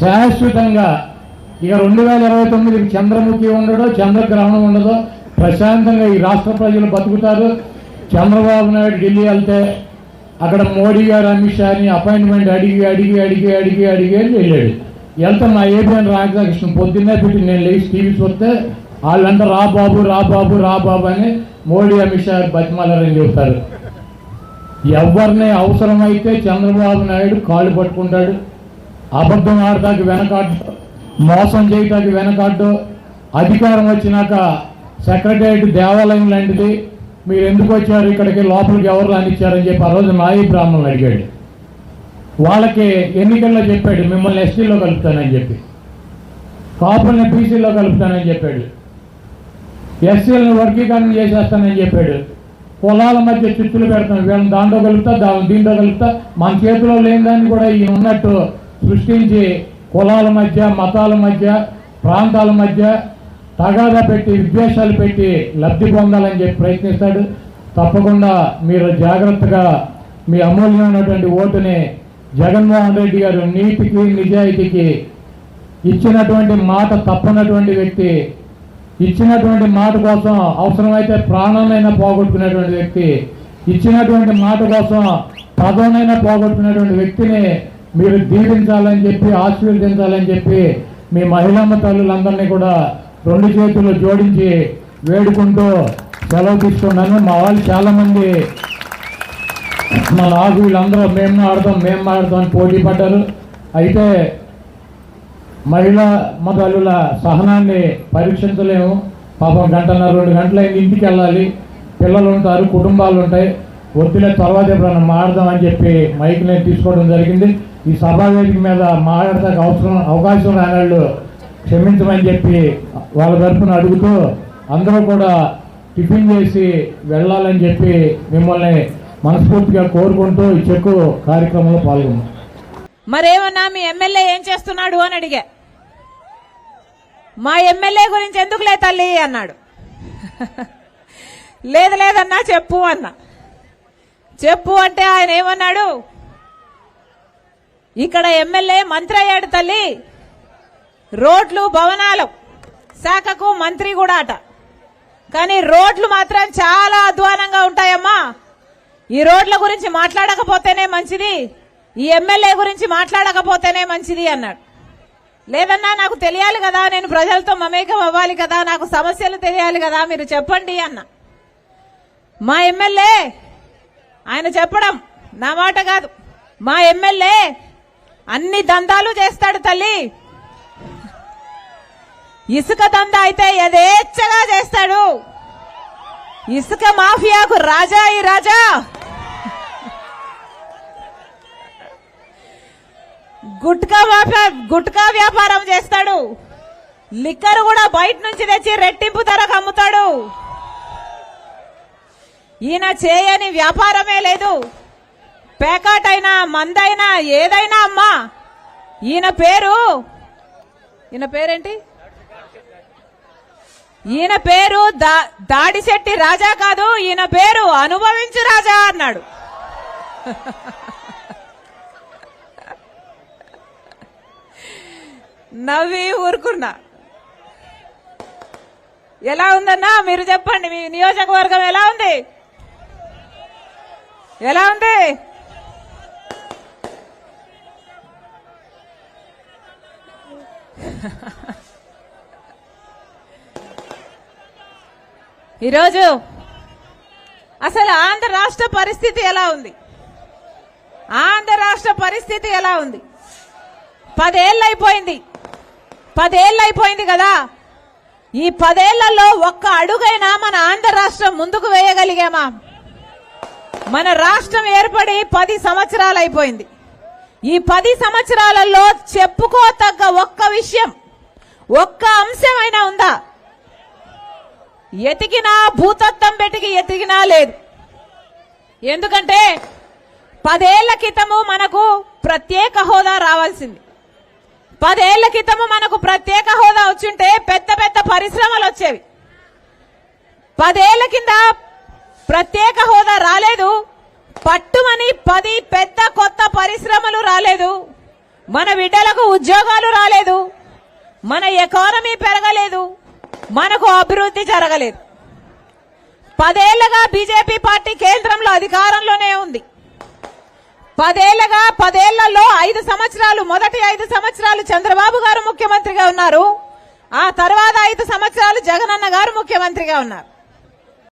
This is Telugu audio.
శాశ్వతంగా ఇక 2029 చంద్రముఖి ఉండదు, చంద్రగ్రహణం ఉండదు, ప్రశాంతంగా ఈ రాష్ట్ర ప్రజలు బతుకుతారు. చంద్రబాబు నాయుడు ఢిల్లీ వెళ్తే అక్కడ మోడీ గారు అమిత్ షాని అపాయింట్మెంట్ అడిగి వెళ్ళాడు. వెళ్తే మా ఏపీఎన్ రాధాకృష్ణ పొద్దున్నే పెట్టి నేను లేచి టీవీ చూస్తే వాళ్ళంతా రా బాబు అని మోడీ అమిత్ షా బతిమాలని చెబుతారు. ఎవరిని అవసరమైతే చంద్రబాబు నాయుడు కాళ్ళు పట్టుకుంటాడు. అబద్ధం ఆడటానికి వెనకాడు, మోసం చేయటానికి వెనకాడు. అధికారం వచ్చినాక సెక్రటేరియట్ దేవాలయం లాంటిది, మీరు ఎందుకు వచ్చారు ఇక్కడికి, లోపలికి ఎవరు రానిచ్చారని చెప్పి ఆ రోజు నాయి బ్రాహ్మణులు అడిగాడు. వాళ్ళకి ఎన్నికల్లో చెప్పాడు మిమ్మల్ని ఎస్టీలో కలుపుతానని చెప్పి, కాపుల్ని బీసీలో కలుపుతానని చెప్పాడు, ఎస్సీలను వర్గీకరణ చేసేస్తానని చెప్పాడు. కులాల మధ్య చిచ్చులు పెడతాను, వీళ్ళని దాంట్లో కలుపుతా దీంట్లో కలుపుతా, మన చేతిలో లేని దాన్ని కూడా ఈయన ఉన్నట్టు సృష్టించి కులాల మధ్య, మతాల మధ్య, ప్రాంతాల మధ్య తగాదా పెట్టి, విద్వేషాలు పెట్టి లబ్ధి పొందాలని చెప్పి ప్రయత్నిస్తాడు. తప్పకుండా మీరు జాగ్రత్తగా మీ అమూల్యమైనటువంటి ఓటుని జగన్మోహన్ రెడ్డి గారు నీతికి నిజాయితీకి ఇచ్చినటువంటి మాట తప్పనటువంటి వ్యక్తి, ఇచ్చినటువంటి మాట కోసం అవసరమైతే ప్రాణాన్నైనా పోగొట్టుకునేటువంటి వ్యక్తి, ఇచ్చినటువంటి మాట కోసం పదవునైనా పోగొట్టుకునేటువంటి వ్యక్తిని మీరు దీవించాలని చెప్పి, ఆశీర్వదించాలని చెప్పి మీ మహిళమ్మ తల్లులందరినీ కూడా 2 చేతులు జోడించి వేడుకుంటూ సెలవు తీసుకున్నాను. మా వాళ్ళు చాలామంది మా నాకు వీళ్ళందరూ మేము ఆడతాం అని పోటీ పడ్డారు. అయితే మహిళా తల్లుల సహనాన్ని పరీక్షించలేము. పాపం 1.5-2 గంటలైంది, ఇంటికి వెళ్ళాలి, పిల్లలు ఉంటారు, కుటుంబాలు ఉంటాయి. వద్దులే తర్వాత ఎప్పుడన్నా మాట్లాడదామని చెప్పి మైక్ నేను తీసుకోవడం జరిగింది. ఈ సభావేదిక మీద మాట్లాడటానికి అవకాశం రానాళ్ళు క్షమించమని చెప్పి వాళ్ళ తరఫున అడుగుతూ అందరూ కూడా టిఫిన్ చేసి వెళ్ళాలని చెప్పి మిమ్మల్ని మనస్ఫూర్తిగా కోరుకుంటూ ఈ చెక్కు కార్యక్రమంలో పాల్గొన్నాం. మరేమన్నా మీ ఎమ్మెల్యే ఏం చేస్తున్నాడు అని అడిగా. మా ఎమ్మెల్యే గురించి ఎందుకులే తల్లి అన్నాడు. లేదన్నా చెప్పు అన్నా. చెప్పు అంటే ఆయన ఏమన్నాడు, ఇక్కడ ఎమ్మెల్యే మంత్రి అయ్యాడు తల్లి, రోడ్లు భవనాలు శాఖకు మంత్రి కూడా అట, కానీ రోడ్లు మాత్రం చాలా అధ్వానంగా ఉంటాయమ్మా. ఈ రోడ్ల గురించి మాట్లాడకపోతేనే మంచిది, ఈ ఎమ్మెల్యే గురించి మాట్లాడకపోతేనే మంచిది అన్నాడు. లేదన్నా నాకు తెలియాలి కదా, నేను ప్రజలతో మమేకం అవ్వాలి కదా, నాకు సమస్యలు తెలియాలి కదా, మీరు చెప్పండి అన్న. మా ఎమ్మెల్యే ఆయన చెప్పడం నా మాట కాదు, మా ఎమ్మెల్యే అన్ని దందాలు చేస్తాడు తల్లి. ఇసుక దందా అయితే యథేచ్ఛగా చేస్తాడు, ఇసుక మాఫియాకు రాజా ఈ రాజా. గుట్కా వ్యాపారం చేస్తాడు, లిక్కర్ కూడా బయట నుంచి తెచ్చి రెట్టింపు ధరకు అమ్ముతాడు. ఈయన చేయని వ్యాపారమే లేదు, పేకాట్ అయినా మందైనా ఏదైనా అమ్మా. ఈయన పేరేంటి, ఈయన పేరు దాడిశెట్టి రాజా కాదు, ఈయన పేరు అనుభవించు రాజా అన్నాడు. నవ్వి ఊరుకున్నా. ఎలా ఉందన్నా మీరు చెప్పండి, మీ నియోజకవర్గం ఎలా ఉంది? ఎలా ఉంది? ఈరోజు అసలు ఆంధ్ర రాష్ట్ర పరిస్థితి ఎలా ఉంది? ఆంధ్ర రాష్ట్ర పరిస్థితి ఎలా ఉంది? 10 ఏళ్ళు అయిపోయింది కదా. ఈ 10 ఏళ్లలో ఒక్క అడుగైనా మన ఆంధ్ర రాష్ట్రం ముందుకు వేయగలిగామా? మన రాష్ట్రం ఏర్పడి 10 సంవత్సరాలు అయిపోయింది. ఈ 10 సంవత్సరాలలో చెప్పుకోతగ్గ ఒక్క విషయం, ఒక్క అంశమైనా ఉందా? ఎతికినా భూతత్వం పెట్టి ఎతికినా లేదు. ఎందుకంటే 10 ఏళ్ల క్రితము మనకు ప్రత్యేక హోదా రావాల్సింది. 10 ఏళ్ల క్రితము మనకు ప్రత్యేక హోదా వచ్చుంటే పెద్ద పెద్ద పరిశ్రమలు వచ్చేవి. 10 ఏళ్ల కింద ప్రత్యేక హోదా రాలేదు, పట్టుమని 10 పెద్ద కొత్త పరిశ్రమలు రాలేదు. మన బిడ్డలకు ఉద్యోగాలు రాలేదు, మన ఎకానమీ పెరగలేదు, మనకు అభివృద్ధి జరగలేదు. 10 ఏళ్లుగా బీజేపీ పార్టీ కేంద్రంలో అధికారంలోనే ఉంది. 10 ఏళ్లలో 5 సంవత్సరాలు, మొదటి 5 సంవత్సరాలు చంద్రబాబు గారు ముఖ్యమంత్రిగా ఉన్నారు. ఆ తర్వాత 5 సంవత్సరాలు జగనన్న గారు ముఖ్యమంత్రిగా ఉన్నారు.